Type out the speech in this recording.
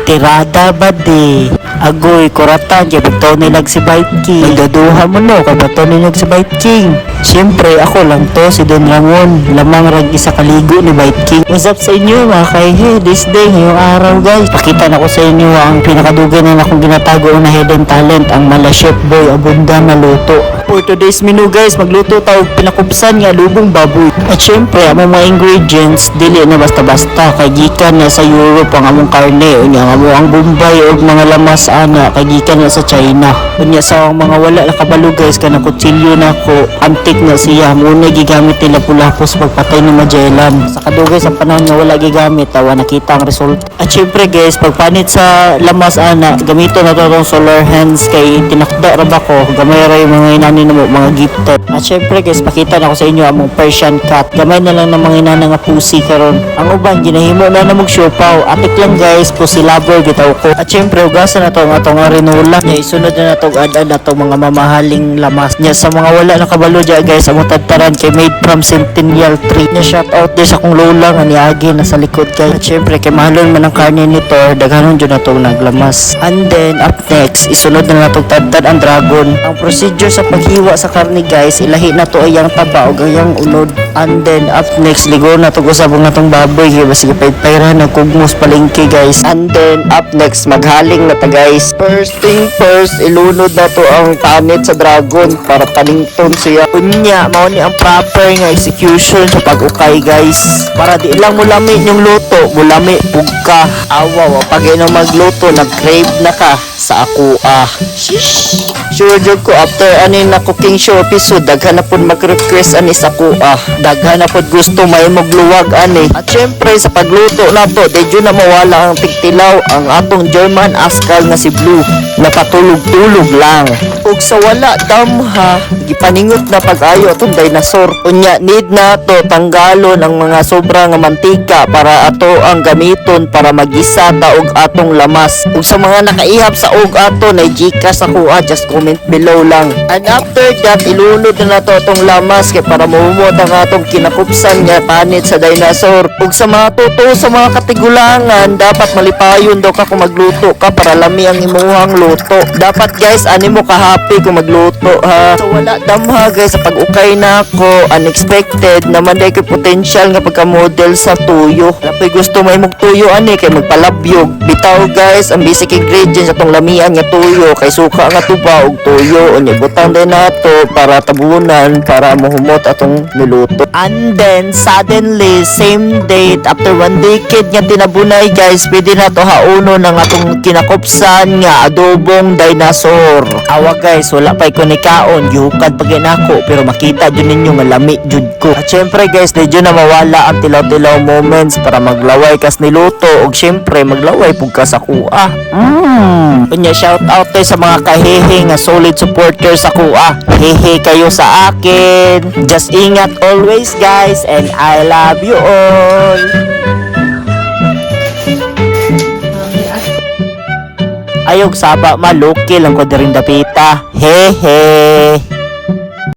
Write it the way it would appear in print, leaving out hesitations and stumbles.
tirada ba di? Agoy, kuratan, kaya bato nilag si Bite King. Nagdaduha mo no, kaya bato nilag si Bite King. Siyempre, ako lang to, si Don Ramon. Lamang rag isa kaligo ni Bite King. What's up sa inyo mga kaihe? This day, ngayong araw guys. Pakita na ko sa inyo ang pinakadugay na akong ginatago na hidden talent, ang mala chef boy abunda na luto. For today's menu guys, magluto tayo pinakupsan nga lubong baboy. At syempre, among mga ingredients, dili na basta-basta. Kay gikan na sa Europe ang among karne. Unya nga mo ang Bombay o mga lamas ana. Kay gikan na sa China. Unya sa mga wala nakabalo guys, kana kutsilyo na ko. Antik na siya. Muna gigamit nila pulapos pagpatay ni Magellan. Sa kadugay sa panahon nga wala gigamit, tawa nakita ang result. At syempre guys, pagpanit sa lamas ana, gamito na to tong solar hands kay tinakda ra ba ko. Gamay ra yung mga inani na mo, mga gifted. At syempre guys, pakita na ko sa inyo among Persian cat. Gamay na lang ng mga inana nga pusi karon. Ang uban ginahimo na namog siopaw. Atik lang guys, pusi lover bitaw ko. At syempre ugasan na to ang atong arinola. Nya isunod na natong ad-ad na to mga mamahaling lamas. Nya sa mga wala nakabalo dya guys, ang tadtaran kay made from Centennial Tree. Nya shout out din sa kong lola nga niagi na sa likod kay. At syempre kay mahalon man ang karne nito, daghanon jud na to naglamas. And then up next, isunod na natong tadtad ang dragon. Ang procedure sa paghiwa sa karne guys, ilahi na to ayang taba o gayang unod. And then up next, ligo na to usabong natong baboy kay basig paypayra na kugmos palengke guys. And then up next, maghaling na ta guys. First thing first, ilunod na to ang tanit sa dragon para talington siya. Unya, mao ni ang proper nga execution sa pag-ukay guys. Para di lang mulami yung luto, mulami pugka. Awaw, pag ino magluto, nag-crave na ka sa ako Shish. Sure jud ko after ani na cooking show episode, daghan na pud mag-request ani sa ako daghan na pud gusto may magluwag ani. At syempre sa pagluto nato, di jud na mawala ang tigtilaw, ang atong German askal nga si Blue, napatulog-tulog lang. Ug sa wala damha, gipaningot na pag-ayo atong dinosaur. Unya need na to tanggalon ang mga sobra nga mantika para ato ang gamiton para magisa ta og atong lamas. Ug sa mga nakaihap sa og ato na Gcash ako just comment below lang. And after that, ilunod na nato atong lamas kay para mahumot ang atong kinakupsan nga panit sa dinosaur. Ug sa mga tuto sa mga katigulangan, dapat malipayon daw ka kung magluto ka para lami ang imuhang luto. Dapat guys, ani mo ka happy kung magluto ha. So wala damha guys, sa pag-ukay na ako, unexpected naman day kay potential nga pagka-model sa tuyo. Dapat gusto may mong tuyo ani kay magpalabyog. Bitaw guys, ang basic ingredients atong lamian nga tuyo kay suka nga tuba og tuyo. Unya butang din nato para tabunan para mahumot atong niluto. And then suddenly same date after 1 decade nga tinabunay guys, pwede na to hauno ng atong kinakupsan nga adobong dinosaur. Awa guys, wala pa ko ni kaon, yuhukad pag nako pero makita jud ninyo nga lami jud ko. At syempre guys, di jud na mawala ang tilaw-tilaw moments para maglaway kas niluto ug syempre maglaway pug ka sa kuha. Unya shout out tayo sa mga kahehe nga solid supporters sa kuha. Hehe kayo sa akin. Just ingat always guys, and I love you all. Ayog saba maluki lang ko diring dapita. Hehe.